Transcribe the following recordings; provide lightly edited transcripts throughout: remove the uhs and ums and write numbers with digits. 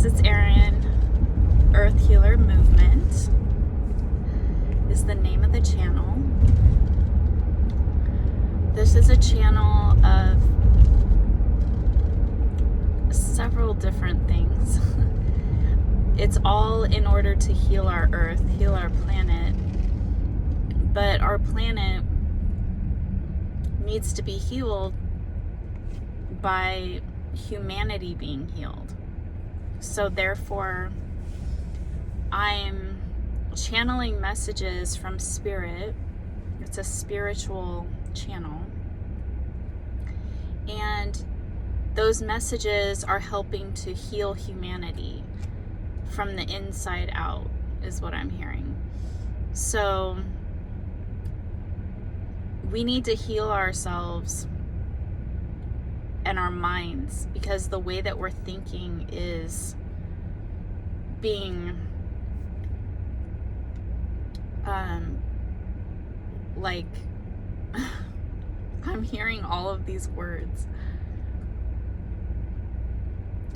guys, it's Erin. Earth Healer Movement is the name of the channel. This is a channel of several different things. It's all in order to heal our Earth, heal our planet. But our planet needs to be healed by humanity being healed. So therefore, I'm channeling messages from Spirit. It's a spiritual channel. And those messages are helping to heal humanity from the inside out, is what I'm hearing. So we need to heal ourselves and our minds, because the way that we're thinking is being like I'm hearing all of these words.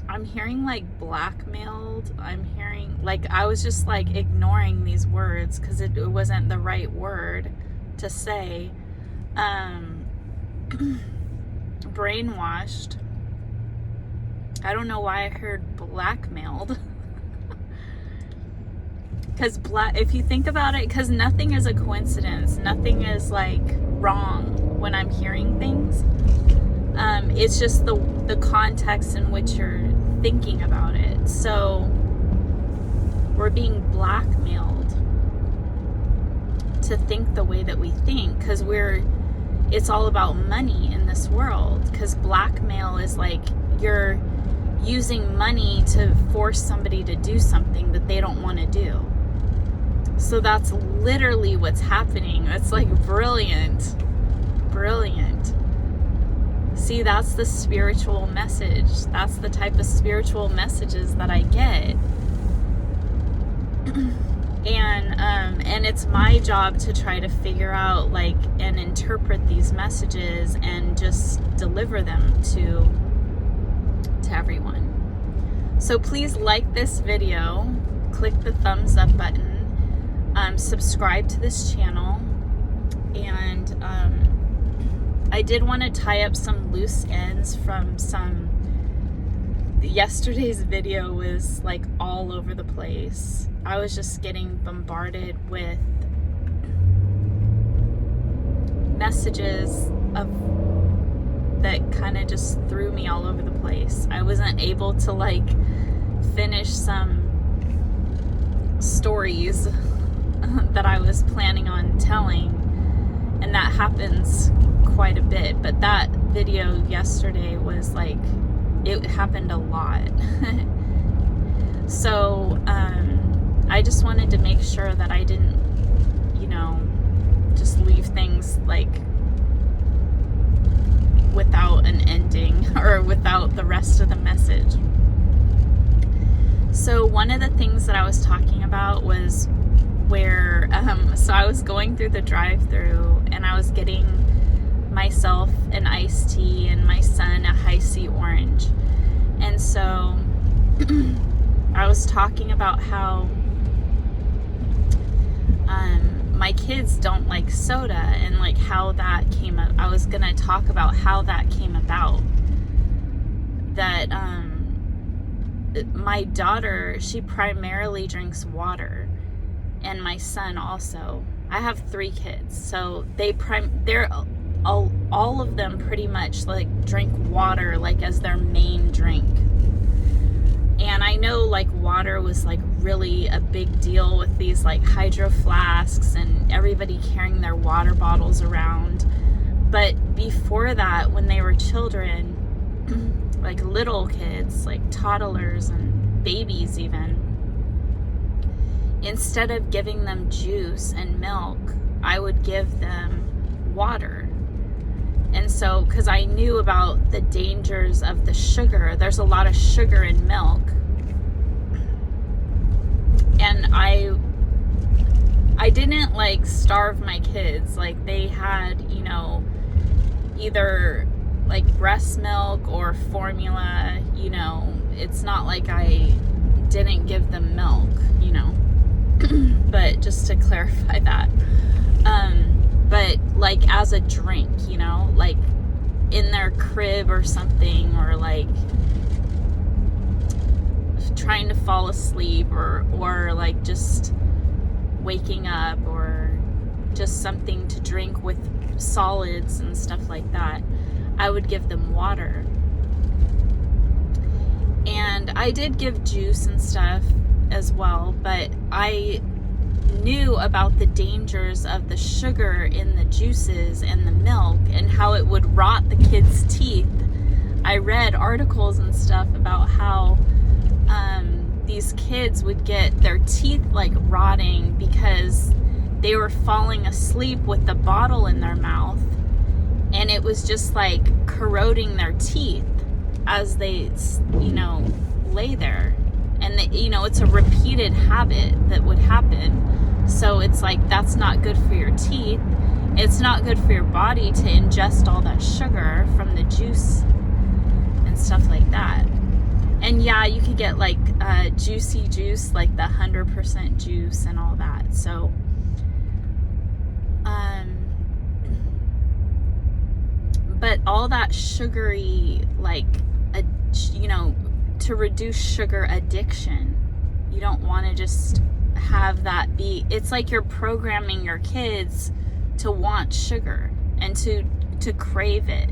I'm hearing like blackmailed. I'm hearing like, I was just like ignoring these words because it wasn't the right word to say. Brainwashed. I don't know why I heard blackmailed. Because if you think about it, because nothing is a coincidence. Nothing is like wrong when I'm hearing things. It's just the context in which you're thinking about it. So we're being blackmailed to think the way that we think, because it's all about money in this world. Because blackmail is like you're using money to force somebody to do something that they don't want to do. So that's literally what's happening. It's like brilliant. See, that's the spiritual message. That's the type of spiritual messages that I get. And it's my job to try to figure out like and interpret these messages and just deliver them to everyone. So please like this video, click the thumbs up button, subscribe to this channel, and I did want to tie up some loose ends from yesterday's video was like all over the place. I was just getting bombarded with messages that kind of just threw me all over the place. I wasn't able to like finish some stories that I was planning on telling, and that happens quite a bit. But that video yesterday was like, it happened a lot. So I just wanted to make sure that I didn't, just leave things like without an ending or without the rest of the message. So one of the things that I was talking about was where, so I was going through the drive-thru and I was getting myself an iced tea and my son a high C orange. And so I was talking about how my kids don't like soda, and like how that came up. I was gonna talk about how that came about. That my daughter, she primarily drinks water, and my son also. I have 3 kids, so they're all of them pretty much like drink water like as their main drink. And I know like water was like really a big deal with these like hydro flasks and everybody carrying their water bottles around. But before that, when they were children, like little kids, like toddlers and babies even, instead of giving them juice and milk, I would give them water. And so, because I knew about the dangers of the sugar, there's a lot of sugar in milk. And I didn't like starve my kids. Like they had, either like breast milk or formula. It's not like I didn't give them milk, you know. But just to clarify that. But like as a drink, you know, like in their crib or something, or like trying to fall asleep, or like just waking up, or just something to drink with solids and stuff like that, I would give them water. And I did give juice and stuff as well, but I knew about the dangers of the sugar in the juices and the milk and how it would rot the kids' teeth. I read articles and stuff about how these kids would get their teeth like rotting because they were falling asleep with the bottle in their mouth, and it was just like corroding their teeth as they, you know, lay there. And they, you know, it's a repeated habit that would happen. So it's like, that's not good for your teeth. It's not good for your body to ingest all that sugar from the juice and stuff like that. And yeah, you could get like juicy juice, like the 100% juice and all that. So, but all that sugary, like, you know, to reduce sugar addiction, you don't want to just have that be, it's like you're programming your kids to want sugar and to crave it.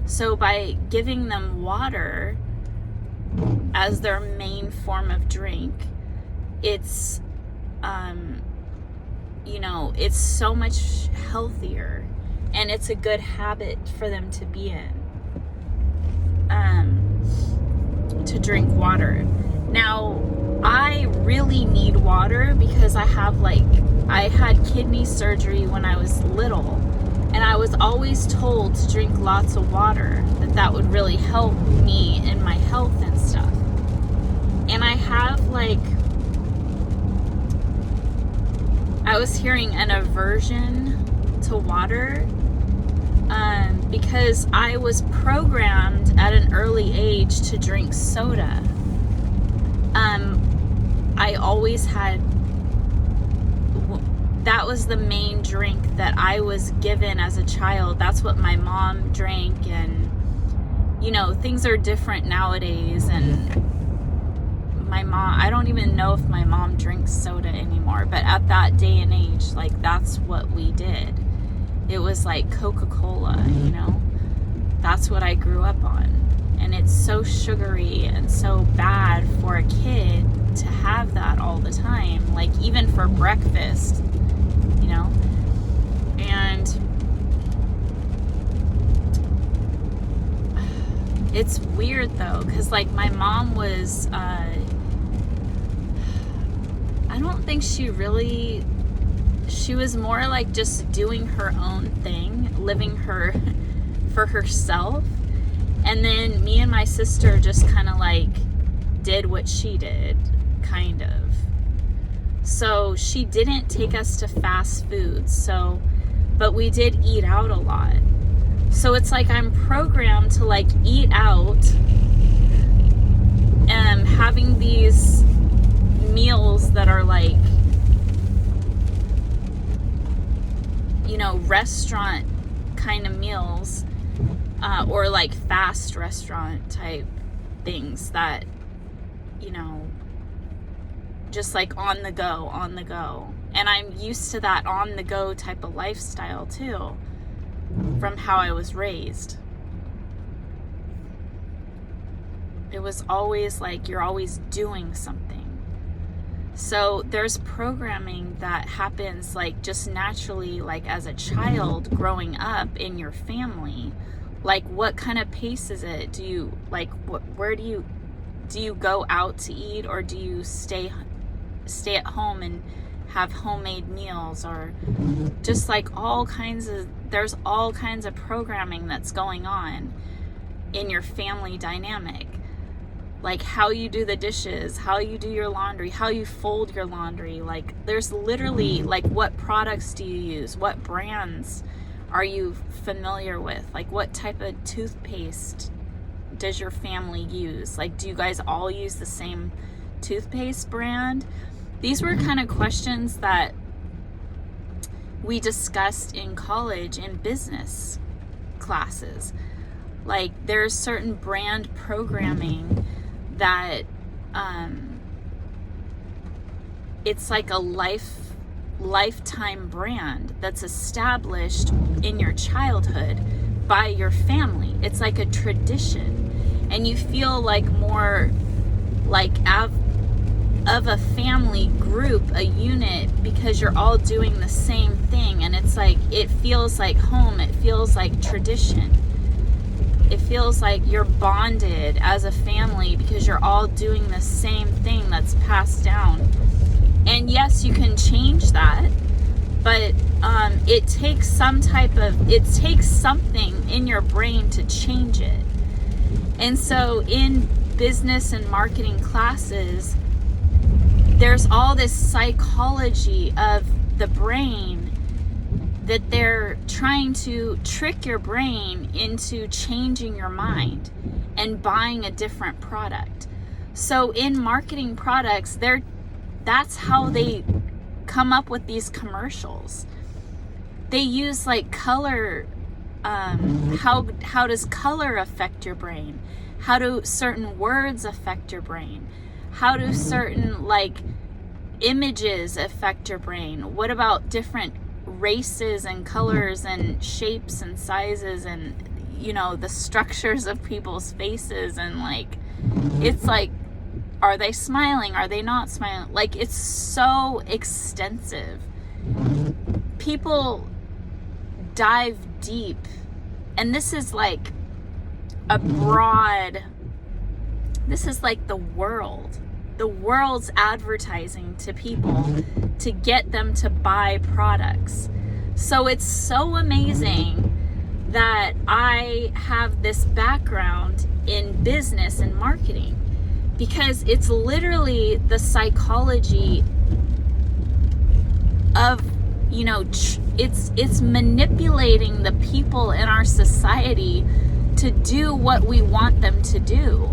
So by giving them water as their main form of drink, it's you know, it's so much healthier, and it's a good habit for them to be in, to drink water. Now, I really need water because I had kidney surgery when I was little, and I was always told to drink lots of water, that would really help me in my health and stuff. And I have like, I was hearing an aversion to water because I was programmed at an early age to drink soda. I always had, that was the main drink that I was given as a child. That's what my mom drank. And you know, things are different nowadays, and my mom, I don't even know if my mom drinks soda anymore, but at that day and age, like, that's what we did. It was like Coca-Cola, you know, that's what I grew up on. And it's so sugary and so bad for a kid to have that all the time, like even for breakfast, you know. And it's weird though, because like my mom was I don't think she was more like just doing her own thing, living her for herself. And then me and my sister just kind of like did what she did, kind of. So she didn't take us to fast food, so, but we did eat out a lot. So it's like I'm programmed to like eat out and having these meals that are like, you know, restaurant kind of meals, or like fast restaurant type things that, you know, just like on the go. And I'm used to that on the go type of lifestyle too, from how I was raised. It was always like you're always doing something. So there's programming that happens like just naturally, like as a child growing up in your family. Like what kind of pace is it? Do you like where do you go out to eat, or do you stay at home and have homemade meals, or just like there's all kinds of programming that's going on in your family dynamic. Like how you do the dishes, how you do your laundry, how you fold your laundry. Like there's literally like, what products do you use? What brands are you familiar with? Like what type of toothpaste does your family use? Like do you guys all use the same toothpaste brand. These were kind of questions that we discussed in college in business classes. Like, there's certain brand programming that it's like a lifetime brand that's established in your childhood by your family. It's like a tradition, and you feel like more like of a family group, a unit, because you're all doing the same thing. And it's like, it feels like home, it feels like tradition, it feels like you're bonded as a family because you're all doing the same thing that's passed down. And yes, you can change that, but it takes something in your brain to change it. And so in business and marketing classes, there's all this psychology of the brain that they're trying to trick your brain into changing your mind and buying a different product. So in marketing products, that's how they come up with these commercials. They use like color. How does color affect your brain? How do certain words affect your brain? How do certain like images affect your brain? What about different races and colors and shapes and sizes and, you know, the structures of people's faces? And like, it's like, are they smiling? Are they not smiling? Like, it's so extensive. People dive deep, and this is like this is like the world's advertising to people to get them to buy products. So it's so amazing that I have this background in business and marketing, because it's literally the psychology of, you know, it's manipulating the people in our society to do what we want them to do.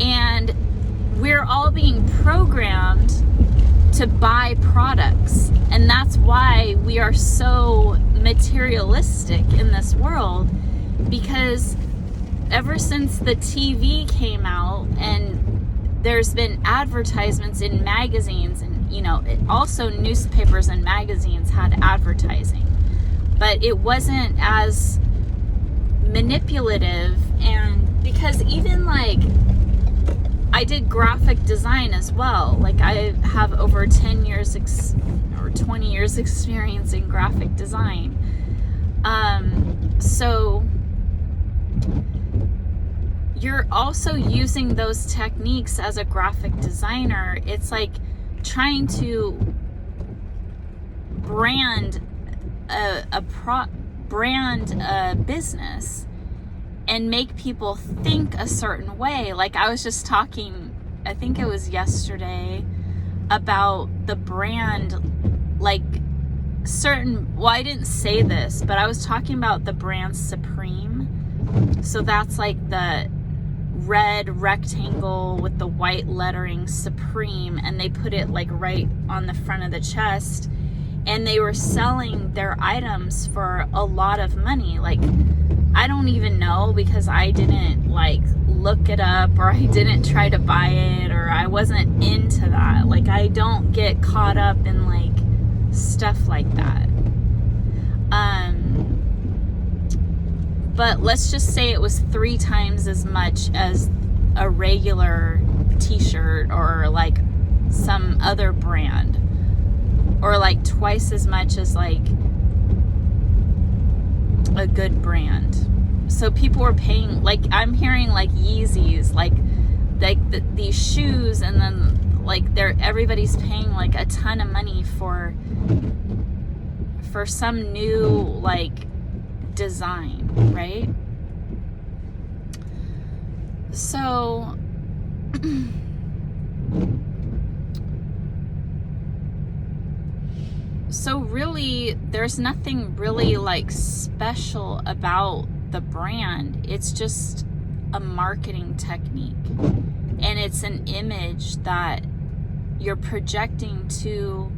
And we're all being programmed to buy products. And that's why we are so materialistic in this world, because ever since the TV came out, and there's been advertisements in magazines, and, you know, also newspapers and magazines had advertising, but it wasn't as manipulative. And because even like, I did graphic design as well. Like, I have over 10 years or 20 years experience in graphic design. So you're also using those techniques as a graphic designer. It's like trying to brand a business and make people think a certain way. Like, I was just talking, I think it was yesterday, about the brand, like well, I didn't say this, but I was talking about the brand Supreme. So that's like the red rectangle with the white lettering Supreme, and they put it like right on the front of the chest, and they were selling their items for a lot of money. Like, I don't even know, because I didn't like look it up, or I didn't try to buy it, or I wasn't into that. Like, I don't get caught up in like stuff like that. But let's just say it was 3 times as much as a regular t-shirt, or like some other brand, or like twice as much as like a good brand. So people were paying, like, I'm hearing like Yeezys, like these shoes, and then like everybody's paying like a ton of money for some new like design, right? So really, there's nothing really like special about the brand. It's just a marketing technique. And it's an image that you're projecting to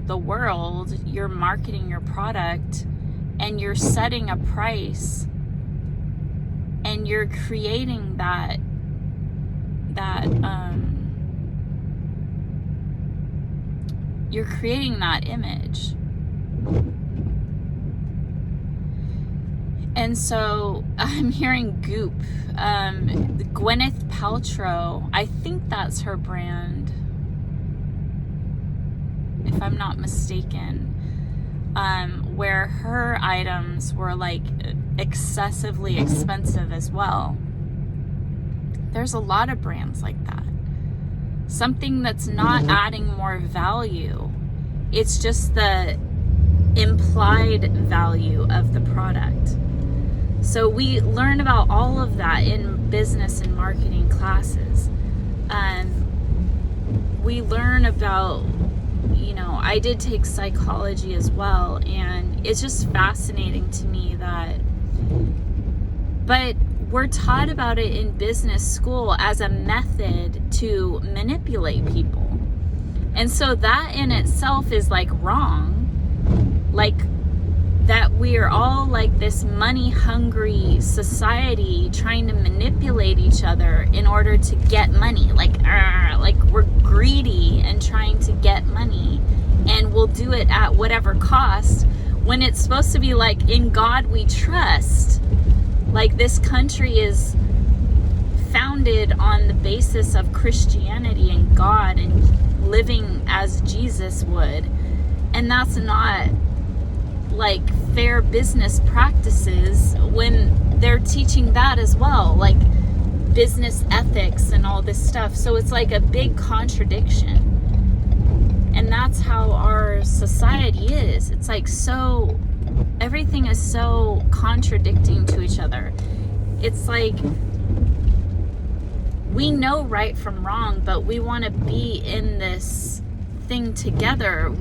the world. You're marketing your product, and you're setting a price, and you're creating that you're creating that image. And so I'm hearing Goop, Gwyneth Paltrow, I think that's her brand, if I'm not mistaken, where her items were like excessively expensive as well. There's a lot of brands like that. Something that's not adding more value. It's just the implied value of the product. So we learn about all of that in business and marketing classes. We learn about, I did take psychology as well, and it's just fascinating to me but we're taught about it in business school as a method to manipulate people. And so that in itself is like wrong. Like that we're all like this money hungry society trying to manipulate each other in order to get money. Like we're greedy and trying to get money, and we'll do it at whatever cost, when it's supposed to be like, in God we trust. Like this country is founded on the basis of Christianity and God and living as Jesus would. And that's not like fair business practices when they're teaching that as well, like business ethics and all this stuff. So it's like a big contradiction. And that's how our society is. It's like so, everything is so contradicting to each other. It's like we know right from wrong, but we want to be in this thing together.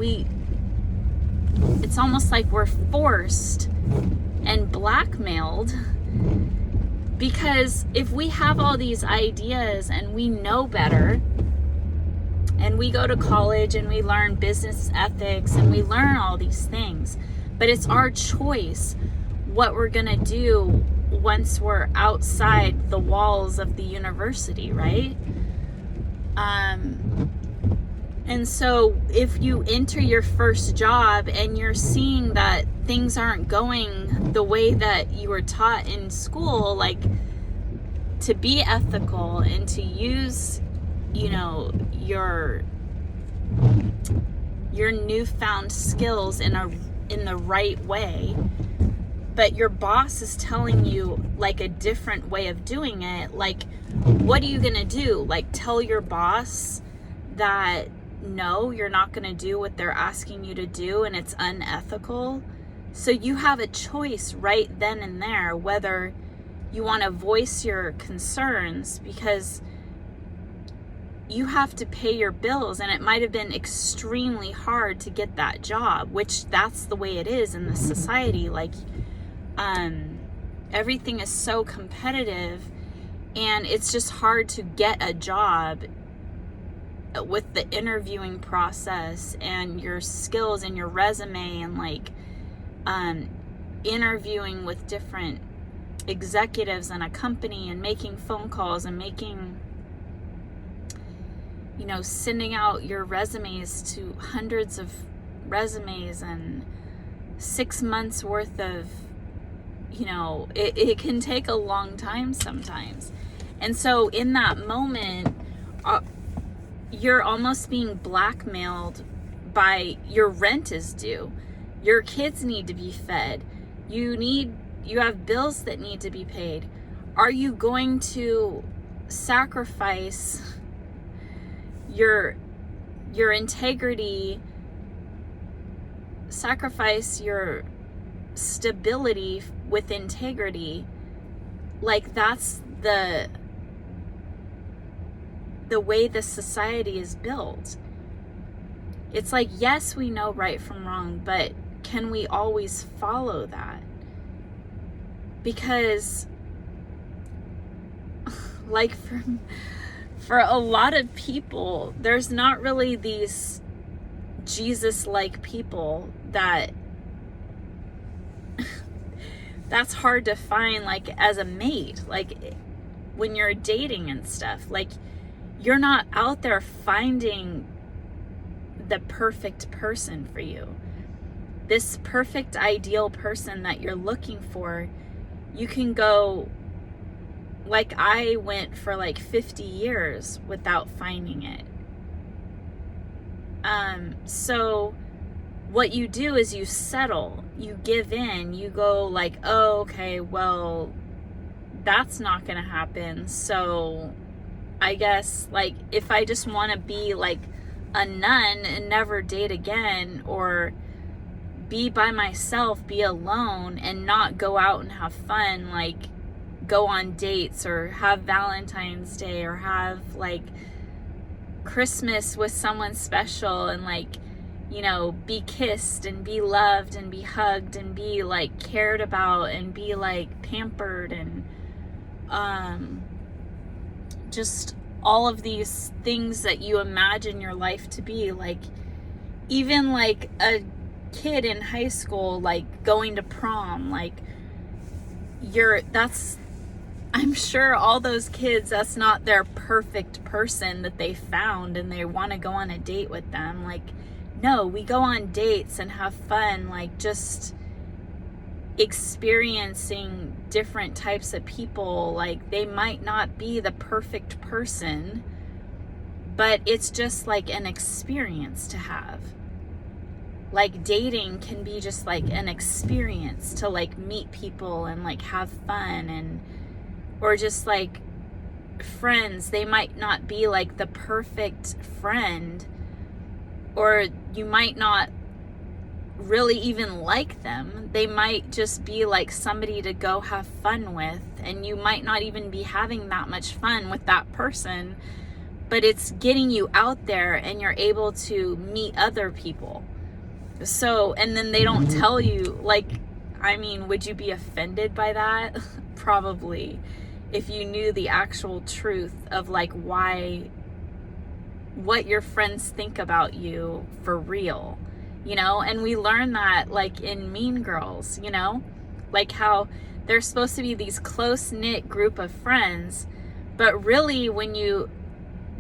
It's almost like we're forced and blackmailed, because if we have all these ideas and we know better, and we go to college and we learn business ethics and we learn all these things, but it's our choice what we're gonna do once we're outside the walls of the university, right? And so if you enter your first job and you're seeing that things aren't going the way that you were taught in school, like to be ethical and to use, your newfound skills in the right way, but your boss is telling you like a different way of doing it, like what are you gonna do? Like tell your boss that no, you're not gonna do what they're asking you to do and it's unethical? So you have a choice right then and there whether you want to voice your concerns, because you have to pay your bills, and it might have been extremely hard to get that job, which that's the way it is in this society. Like everything is so competitive, and it's just hard to get a job with the interviewing process and your skills and your resume, and like interviewing with different executives in a company and making phone calls and making, sending out your resumes to hundreds of resumes and 6 months worth of, it can take a long time sometimes. And so in that moment, you're almost being blackmailed by your rent is due. Your kids need to be fed. You have bills that need to be paid. Are you going to sacrifice your integrity, sacrifice your stability with integrity? Like that's the way the society is built. It's like, yes, we know right from wrong, but can we always follow that? Because like for a lot of people, there's not really these Jesus-like people that's hard to find, like, as a mate, like when you're dating and stuff. Like, you're not out there finding the perfect person for you. This perfect ideal person that you're looking for, you can go, like I went for like 50 years without finding it. So what you do is you settle, you give in, you go like, oh, okay, well, that's not gonna happen. So I guess, like, if I just want to be like a nun and never date again, or be by myself, be alone, and not go out and have fun, like go on dates or have Valentine's Day or have like Christmas with someone special, and like, you know, be kissed and be loved and be hugged and be like cared about and be like pampered, and just all of these things that you imagine your life to be. Like, even like a kid in high school, like going to prom, like I'm sure all those kids, that's not their perfect person that they found and they want to go on a date with them. Like, no, we go on dates and have fun, like just experiencing different types of people. Like, they might not be the perfect person, but it's just like an experience to have. Like, dating can be just like an experience to like meet people and like have fun, and or just like friends, they might not be like the perfect friend, or you might not really even like them. They might just be like somebody to go have fun with, and you might not even be having that much fun with that person, but it's getting you out there and you're able to meet other people. So, and then they don't tell you, like, I mean, would you be offended by that? Probably, if you knew the actual truth of like what your friends think about you for real, you know? And we learn that like in Mean Girls, you know, like how there's supposed to be these close-knit group of friends, but really when you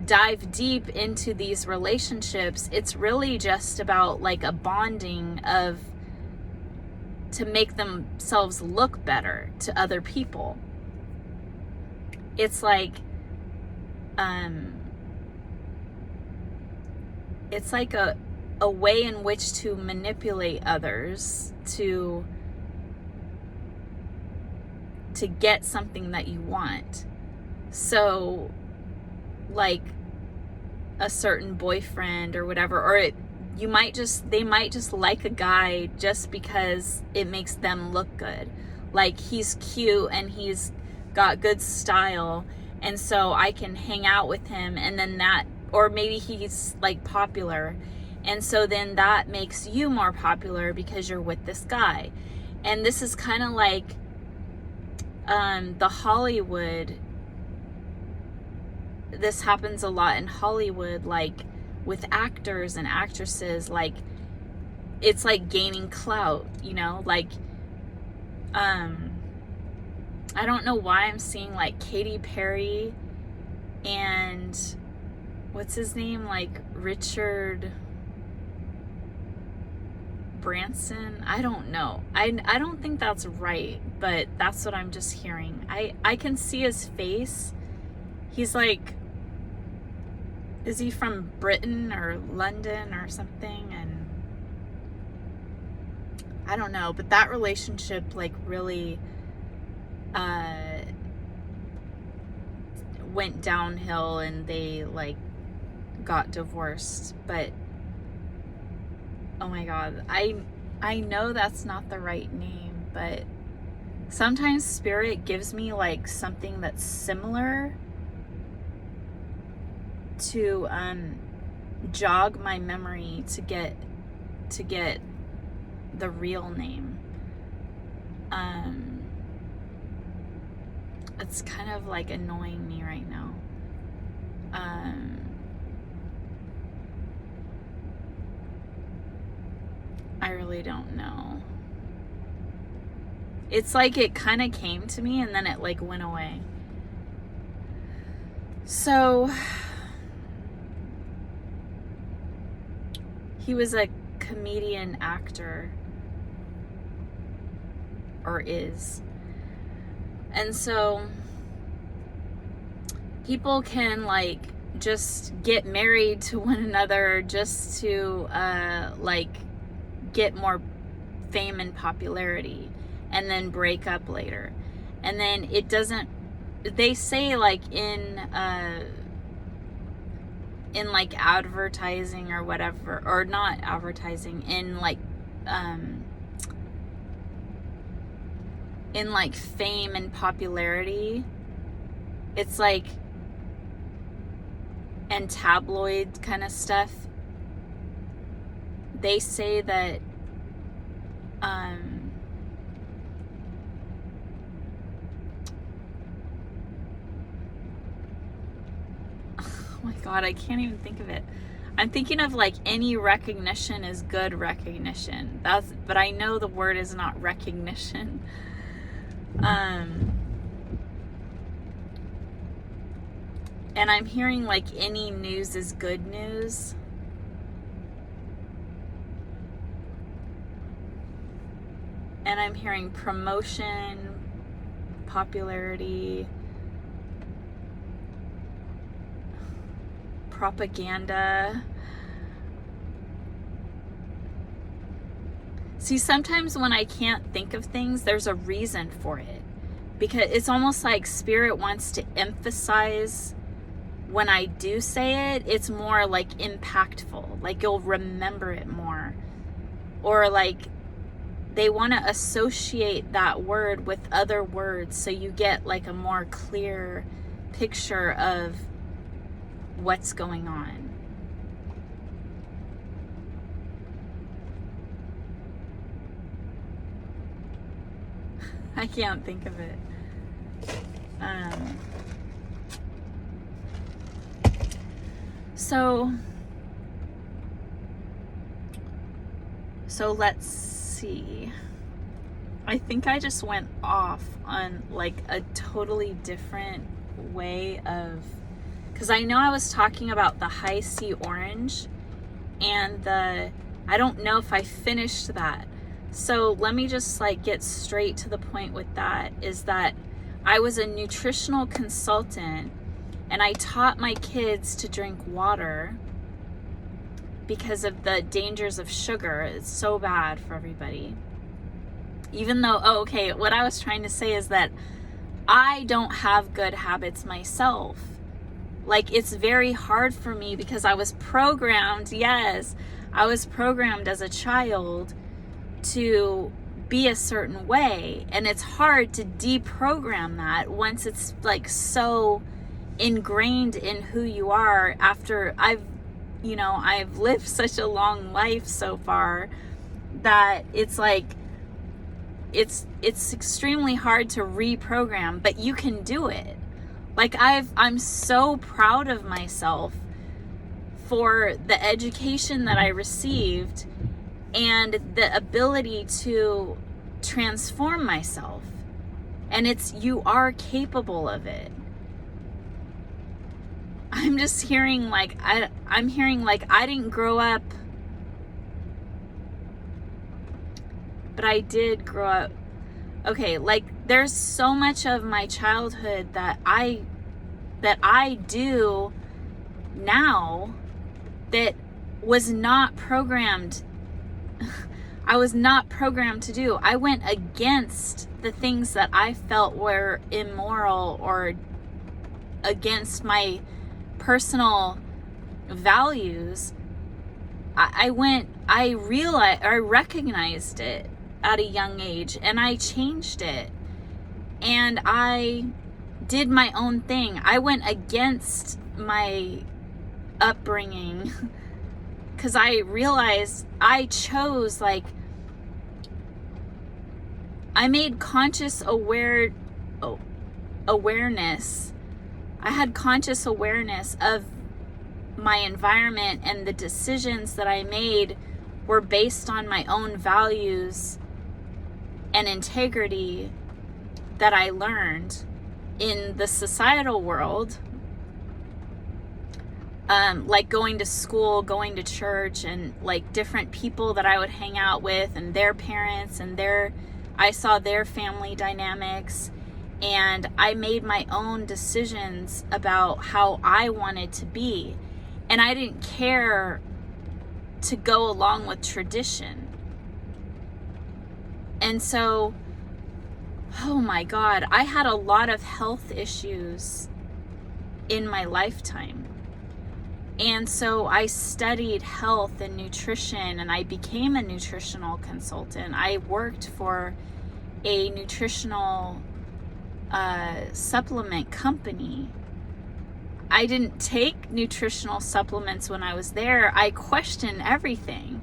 dive deep into these relationships, it's really just about like a bonding to make themselves look better to other people. It's like it's like a way in which to manipulate others to get something that you want. So like a certain boyfriend or whatever, or they might just like a guy just because it makes them look good. Like, he's cute and he's got good style, and so I can hang out with him, and then that, or maybe he's like popular, and so then that makes you more popular because you're with this guy. And this is kind of like the Hollywood, this happens a lot in Hollywood, like with actors and actresses. Like, it's like gaining clout, you know, like I don't know why I'm seeing like Katy Perry and what's his name, like Richard Branson. I don't know. I don't think that's right, but that's what I'm just hearing. I can see his face. He's like, is he from Britain or London or something? And I don't know, but that relationship like really went downhill, and they like got divorced. But oh my god, I know that's not the right name, but sometimes spirit gives me like something that's similar to jog my memory to get the real name. it's kind of like annoying me right now. I really don't know. It's like it kind of came to me and then it like went away. So he was a comedian actor, or is. And so people can like just get married to one another just to like get more fame and popularity, and then break up later. And then it doesn't, they say like in like advertising or whatever, or not advertising, in like fame and popularity, it's like, and tabloid kind of stuff, they say that oh my god, I can't even think of it. I'm thinking of like any recognition is good recognition. But I know the word is not recognition. And I'm hearing like any news is good news. And I'm hearing promotion, popularity, propaganda. See, sometimes when I can't think of things, there's a reason for it. Because it's almost like Spirit wants to emphasize when I do say it, it's more like impactful. Like you'll remember it more. Or like they want to associate that word with other words so you get like a more clear picture of what's going on. I can't think of it. So let's see. I think I just went off on like a totally different way of, because I know I was talking about the high C orange and I don't know if I finished that. So let me just like get straight to the point with that, is that I was a nutritional consultant and I taught my kids to drink water because of the dangers of sugar. It's so bad for everybody. Even though, what I was trying to say is that I don't have good habits myself. Like it's very hard for me because I was programmed, I was programmed as a child to be a certain way, and it's hard to deprogram that once it's like so ingrained in who you are after I've lived such a long life so far that it's like it's extremely hard to reprogram, but you can do it. Like I'm so proud of myself for the education that I received and the ability to transform myself. And you are capable of it. I'm just hearing like, I'm hearing like I didn't grow up, but I did grow up. Okay, like there's so much of my childhood that I do now that was not programmed. I was not programmed to do. I went against the things that I felt were immoral or against my personal values. I recognized it at a young age and I changed it. And I did my own thing. I went against my upbringing because I realized I chose, like, I made conscious awareness. I had conscious awareness of my environment, and the decisions that I made were based on my own values and integrity that I learned in the societal world, like going to school, going to church, and like different people that I would hang out with and their parents and I saw their family dynamics, and I made my own decisions about how I wanted to be. And I didn't care to go along with tradition. And so, oh my God, I had a lot of health issues in my lifetime. And so I studied health and nutrition, and I became a nutritional consultant. I worked for a nutritional supplement company. I didn't take nutritional supplements when I was there. I questioned everything.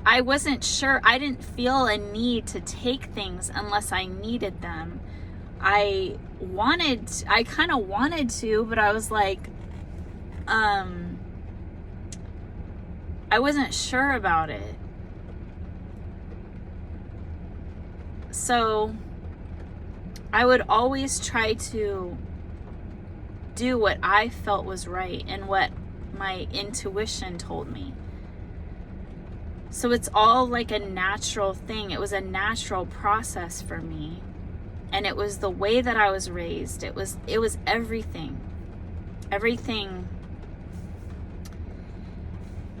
I wasn't sure. I didn't feel a need to take things unless I needed them. I kind of wanted to, but I was like, I wasn't sure about it. So I would always try to do what I felt was right and what my intuition told me. So it's all like a natural thing. It was a natural process for me. And it was the way that I was raised. It was everything. Everything.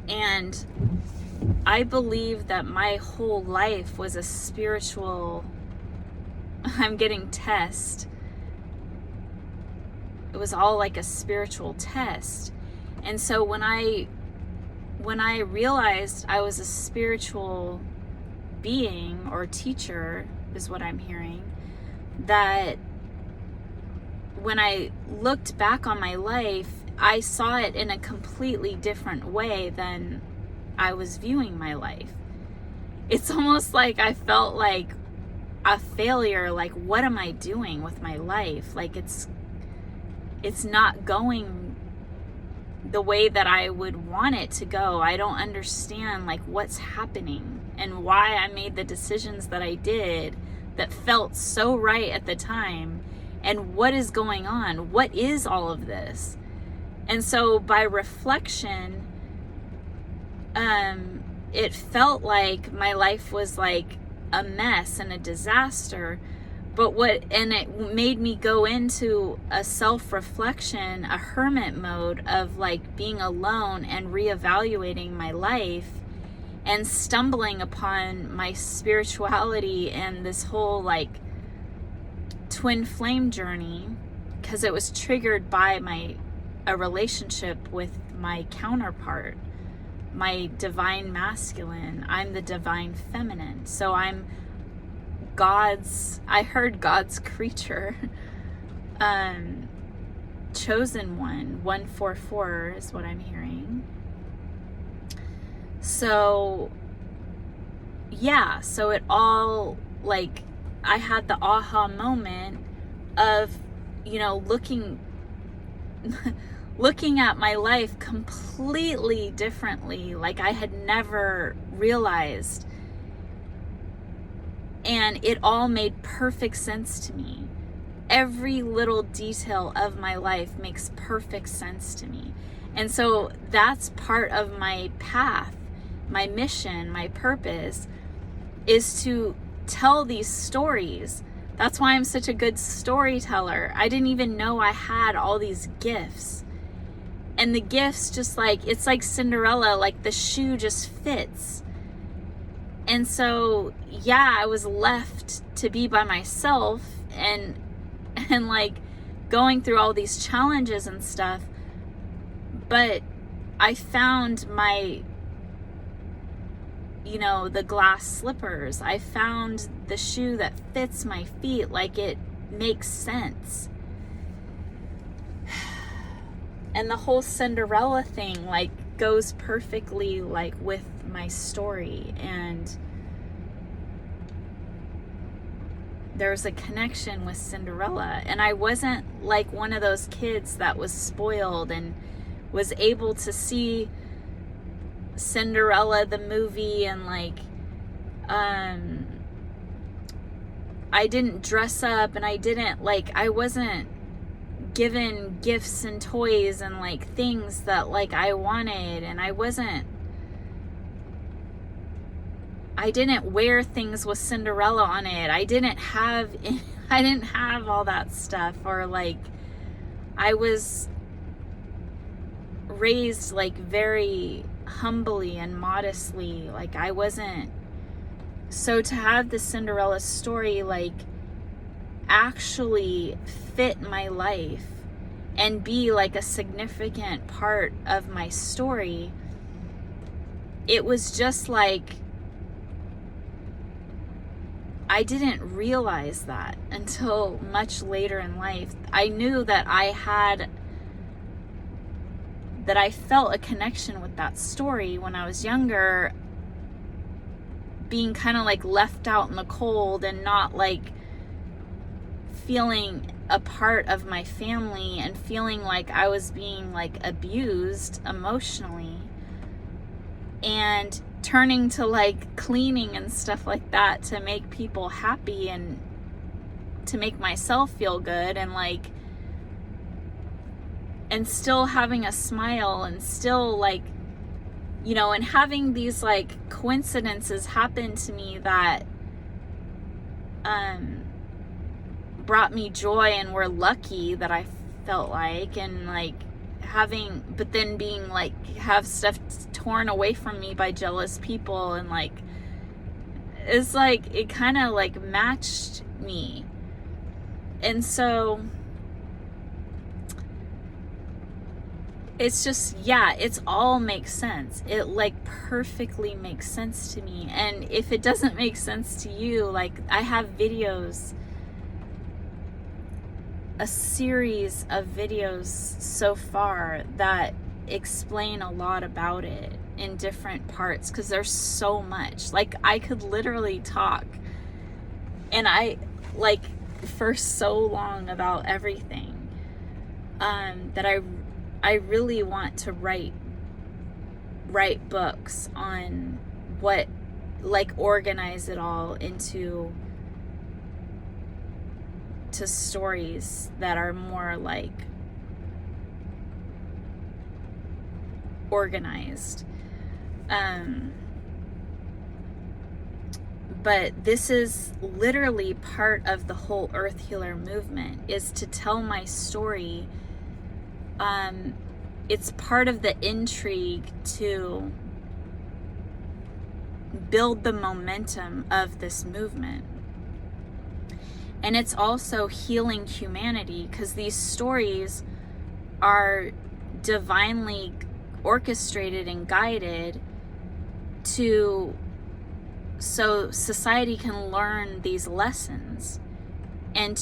And I believe that my whole life was a spiritual, I'm getting test. It was all like a spiritual test. And so when I realized I was a spiritual being or teacher, is what I'm hearing, that when I looked back on my life, I saw it in a completely different way than I was viewing my life. It's almost like I felt like a failure. Like, what am I doing with my life? Like, it's not going the way that I would want it to go. I don't understand like what's happening and why I made the decisions that I did that felt so right at the time, and what is going on? What is all of this? And so by reflection, it felt like my life was like a mess and a disaster. And it made me go into a self-reflection, a hermit mode of like being alone and reevaluating my life and stumbling upon my spirituality and this whole like twin flame journey, because it was triggered by a relationship with my counterpart, my divine masculine. I'm the divine feminine. So I'm I heard God's creature, chosen one, 144 is what I'm hearing. So yeah, so it all, like, I had the aha moment of, looking at my life completely differently, like I had never realized. And it all made perfect sense to me. Every little detail of my life makes perfect sense to me. And so that's part of my path, my mission, my purpose, is to tell these stories. That's why I'm such a good storyteller. I didn't even know I had all these gifts. And the gifts just like, it's like Cinderella, like the shoe just fits. And so, yeah, I was left to be by myself and like going through all these challenges and stuff. But I found my, the glass slippers. I found the shoe that fits my feet, like it makes sense. And the whole Cinderella thing, like, goes perfectly, like, with my story. And there's a connection with Cinderella. And I wasn't like one of those kids that was spoiled and was able to see Cinderella the movie, and like I didn't dress up, and I wasn't given gifts and toys and like things that like I wanted, and I didn't wear things with Cinderella on it. I didn't have all that stuff. Or like, I was raised like very humbly and modestly. Like, I wasn't. So to have the Cinderella story like actually fit my life and be like a significant part of my story, it was just like, I didn't realize that until much later in life. I knew that I felt a connection with that story when I was younger, being kind of like left out in the cold and not like feeling a part of my family, and feeling like I was being like abused emotionally, and turning to like cleaning and stuff like that to make people happy and to make myself feel good, and like, and still having a smile, and still like, you know, and having these like coincidences happen to me that brought me joy and were lucky, that I felt like, and like but then being like, have stuff torn away from me by jealous people, and like, it's like, it kind of like matched me. And so it's just, yeah, it's all makes sense. It like perfectly makes sense to me. And if it doesn't make sense to you, like, I have videos, a series of videos so far that explain a lot about it in different parts, because there's so much. Like, I could literally talk, and I like for so long about everything, that I really want to write books on what, like, organize it all into stories that are more like organized. But this is literally part of the whole Earth Healer movement, is to tell my story. It's part of the intrigue to build the momentum of this movement. And it's also healing humanity, because these stories are divinely orchestrated and guided so society can learn these lessons, and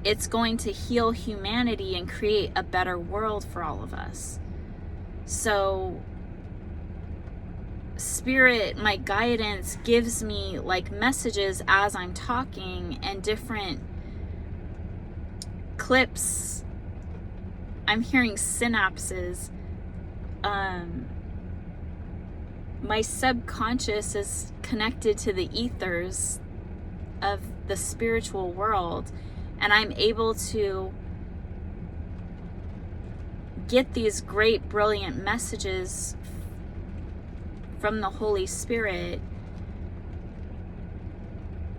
it's going to heal humanity and create a better world for all of us. So Spirit, my guidance, gives me like messages as I'm talking, and different clips. I'm hearing synapses. My subconscious is connected to the ethers of the spiritual world, and I'm able to get these great, brilliant messages from the Holy Spirit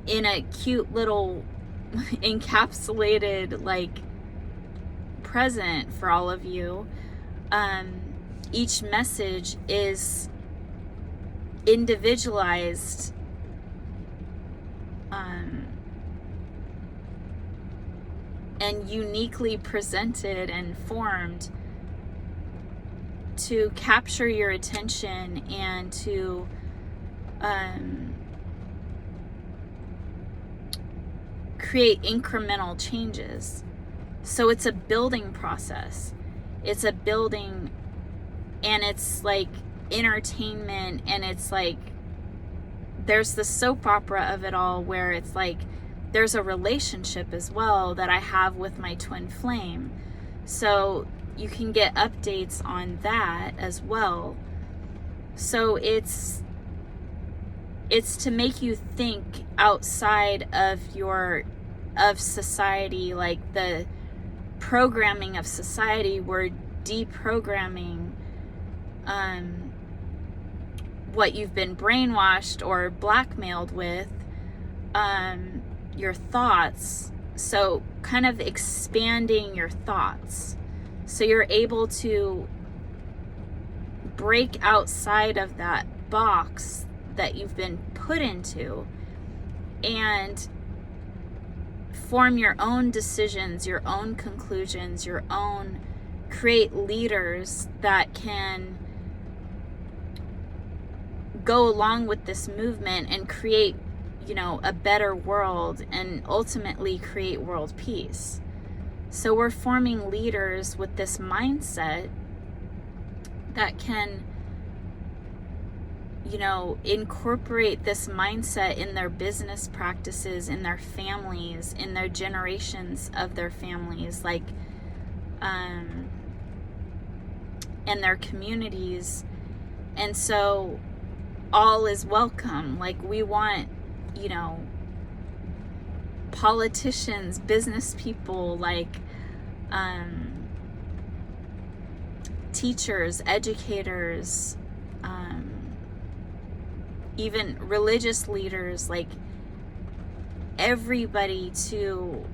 in a cute little encapsulated like present for all of you. Each message is individualized, and uniquely presented and formed to capture your attention and to create incremental changes. So it's a building process. It's a building, and it's like entertainment, and it's like there's the soap opera of it all, where it's like there's a relationship as well that I have with my twin flame. So you can get updates on that as well. So it's to make you think outside of society, like the programming of society. We're deprogramming what you've been brainwashed or blackmailed with, your thoughts. So kind of expanding your thoughts, so you're able to break outside of that box that you've been put into and form your own decisions, your own conclusions, create leaders that can go along with this movement and create, a better world, and ultimately create world peace. So we're forming leaders with this mindset that can, incorporate this mindset in their business practices, in their families, in their generations of their families, like, and their communities. And so all is welcome. Like, we want, politicians, business people, like, teachers, educators, even religious leaders, like everybody, to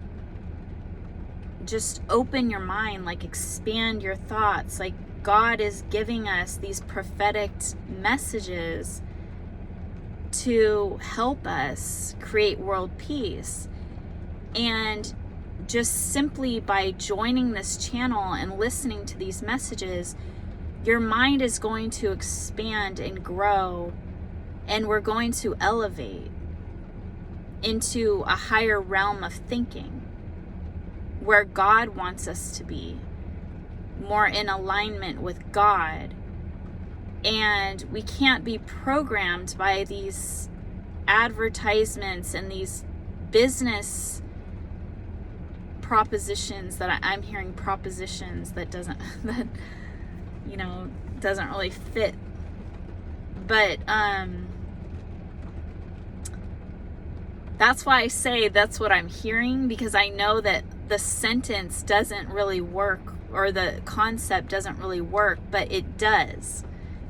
just open your mind, like expand your thoughts. Like, God is giving us these prophetic messages to help us create world peace. And just simply by joining this channel and listening to these messages, your mind is going to expand and grow, and we're going to elevate into a higher realm of thinking where God wants us to be, more in alignment with God. And we can't be programmed by these advertisements and these business propositions that I'm hearing, propositions that doesn't really fit. But that's why I say that's what I'm hearing, because I know that the sentence doesn't really work, or the concept doesn't really work, but it does,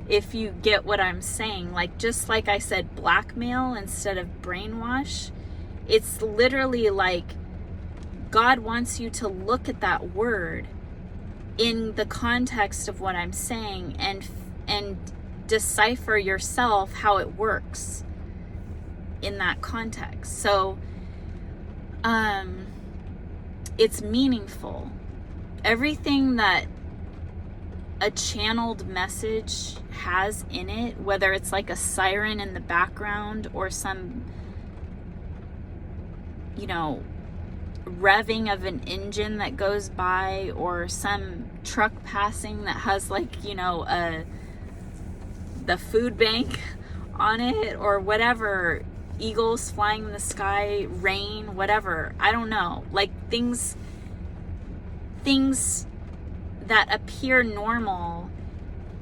if you get what I'm saying. Like, just like I said, blackmail instead of brainwash, it's literally like God wants you to look at that word in the context of what I'm saying, and decipher yourself how it works in that context. So it's meaningful. Everything that a channeled message has in it, whether it's like a siren in the background or some, revving of an engine that goes by, or some truck passing that has like, the food bank on it, or whatever, eagles flying in the sky, rain, whatever, I don't know, like things that appear normal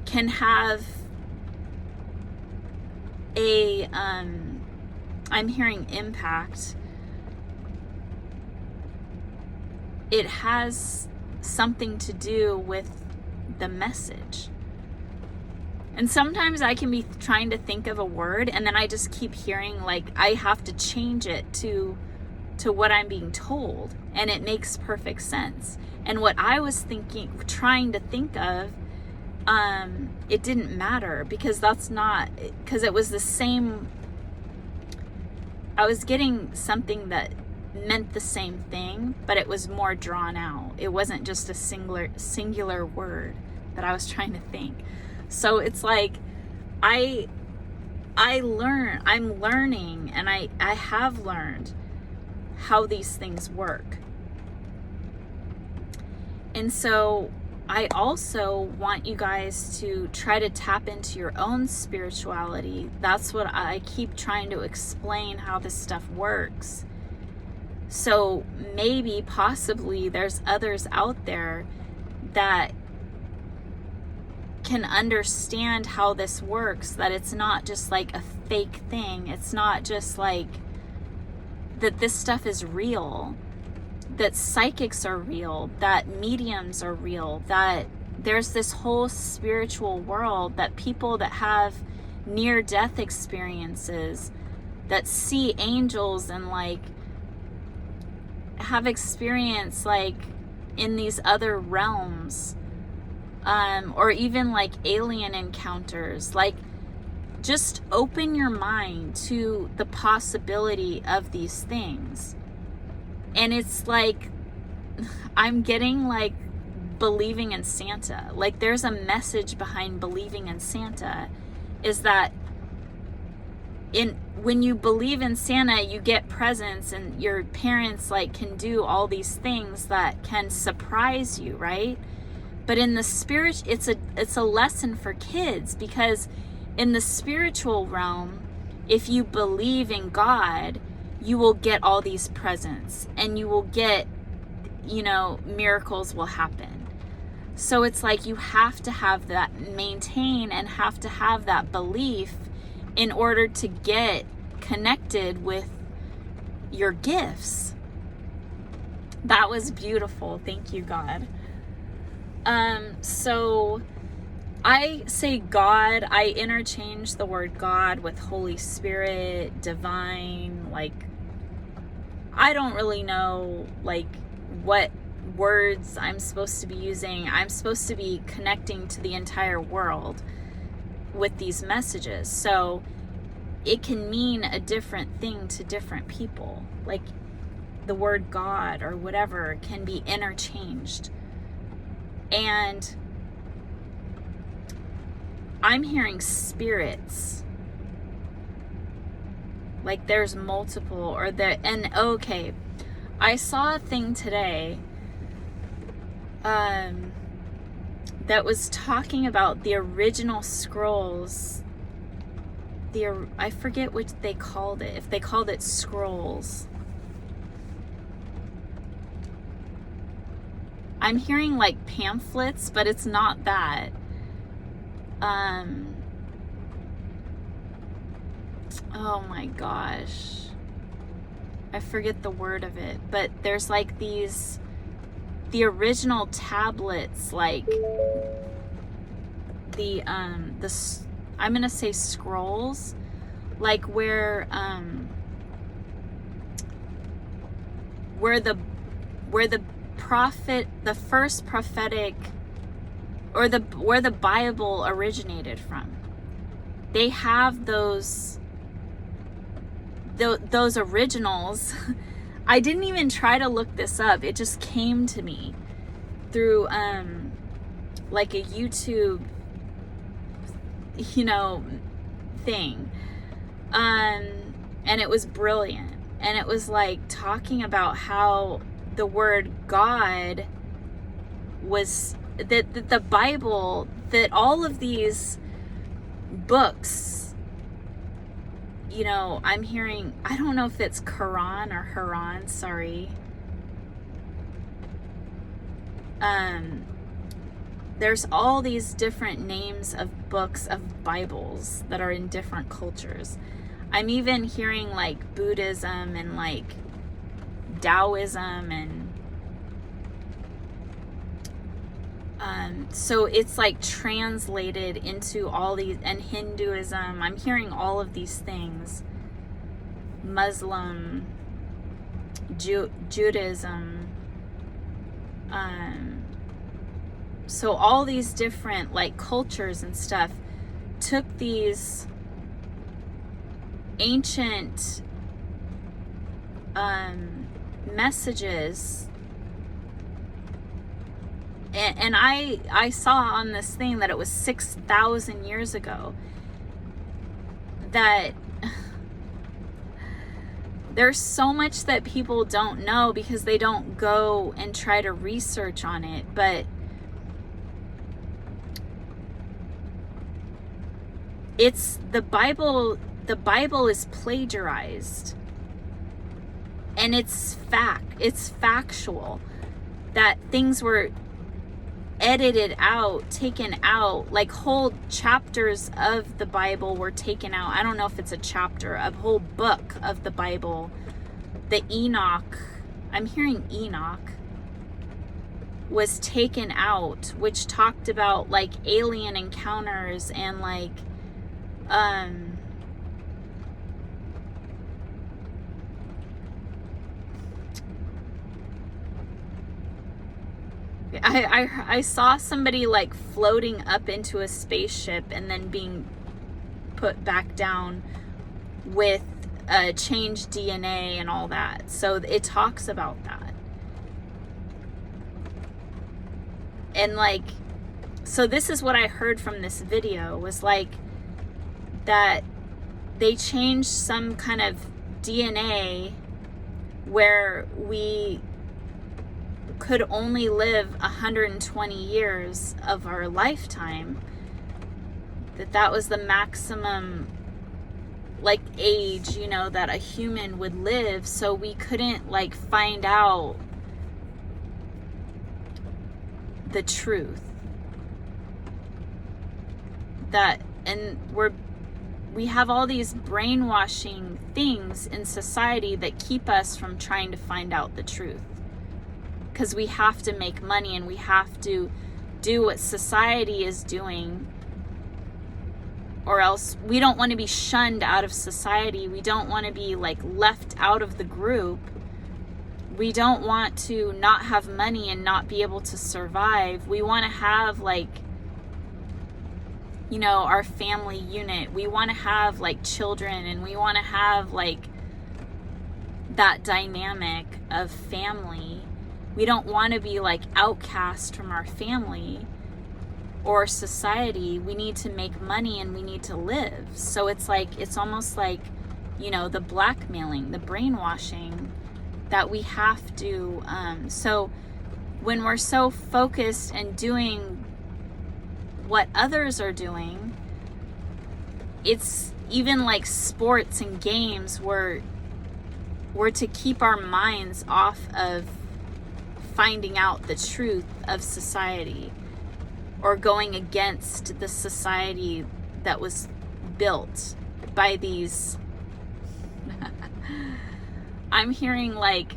can have a I'm hearing impact. It has something to do with the message. And sometimes I can be trying to think of a word, and then I just keep hearing, like, I have to change it to what I'm being told, and it makes perfect sense. And what I was trying to think of, it didn't matter, because it was the same. I was getting something that meant the same thing, but it was more drawn out. It wasn't just a singular word that I was trying to think. So it's like I'm learning, and I have learned how these things work. And so I also want you guys to try to tap into your own spirituality. That's what I keep trying to explain, how this stuff works. So maybe, possibly, there's others out there that can understand how this works, that it's not just like a fake thing. It's not just like that this stuff is real, that psychics are real, that mediums are real, that there's this whole spiritual world, that people that have near-death experiences, that see angels and like have experience like in these other realms, or even like alien encounters. Like, just open your mind to the possibility of these things. And it's like, I'm getting like believing in Santa. Like, there's a message behind believing in Santa, is that when you believe in Santa, you get presents, and your parents like can do all these things that can surprise you, right? But in the spirit, it's a lesson for kids, because in the spiritual realm, if you believe in God, you will get all these presents, and you will get, miracles will happen. So it's like you have to have that, maintain and have to have that belief in order to get connected with your gifts. That was beautiful. Thank you, God. So I say God, I interchange the word God with Holy Spirit, divine, like, I don't really know, like, what words I'm supposed to be using. I'm supposed to be connecting to the entire world with these messages. So it can mean a different thing to different people. Like, the word God or whatever can be interchanged. And I'm hearing spirits. Like, there's multiple, okay, I saw a thing today that was talking about the original scrolls. I forget what they called it, if they called it scrolls. I'm hearing like pamphlets, but it's not that. Oh my gosh, I forget the word of it, but there's like the original tablets, like I'm gonna say scrolls, like where the prophet, the first prophetic, or where the Bible originated from. They have those originals. I didn't even try to look this up. It just came to me through like a YouTube thing, and it was brilliant. And it was like talking about how the word God was, that the Bible, that all of these books, I'm hearing, I don't know if it's Quran or Haran, sorry. There's all these different names of books, of Bibles that are in different cultures. I'm even hearing like Buddhism and like Taoism, and so it's like translated into all these, and Hinduism. I'm hearing all of these things. Muslim, Judaism. So all these different like cultures and stuff took these ancient messages, and I saw on this thing that it was 6,000 years ago. That there's so much that people don't know because they don't go and try to research on it. But it's the Bible is plagiarized. And it's factual that things were edited out, taken out, like whole chapters of the Bible were taken out. I don't know if it's a chapter, a whole book of the Bible. The Enoch, I'm hearing Enoch, was taken out, which talked about like alien encounters and like I saw somebody like floating up into a spaceship and then being put back down with changed DNA and all that. So it talks about that. And like, so this is what I heard from this video, was like that they changed some kind of DNA where we could only live 120 years of our lifetime, that was the maximum like age, you know, that a human would live. So we couldn't like find out the truth. That, and we have all these brainwashing things in society that keep us from trying to find out the truth. Because we have to make money and we have to do what society is doing, or else we don't want to be shunned out of society. We don't want to be like left out of the group. We don't want to not have money and not be able to survive. We want to have like, you know, our family unit. We want to have like children, and we want to have like that dynamic of family. We don't want to be like outcast from our family or society. We need to make money and we need to live. So it's like, it's almost like, you know, the blackmailing, the brainwashing that we have to. So when we're so focused and doing what others are doing, it's even like sports and games where we're to keep our minds off of finding out the truth of society, or going against the society that was built by these I'm hearing like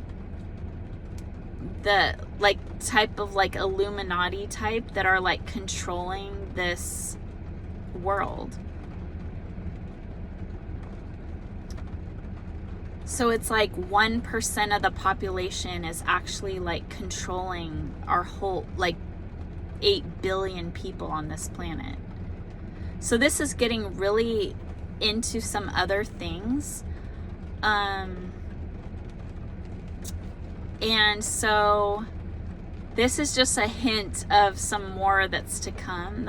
the like type of like Illuminati type that are like controlling this world. So it's like 1% of the population is actually like controlling our whole, like 8 billion people on this planet. So this is getting really into some other things. And so this is just a hint of some more that's to come,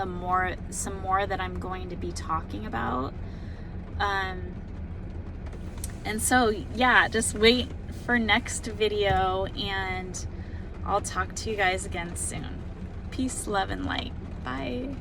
some more that I'm going to be talking about. And so, yeah, just wait for next video, and I'll talk to you guys again soon. Peace, love, and light. Bye.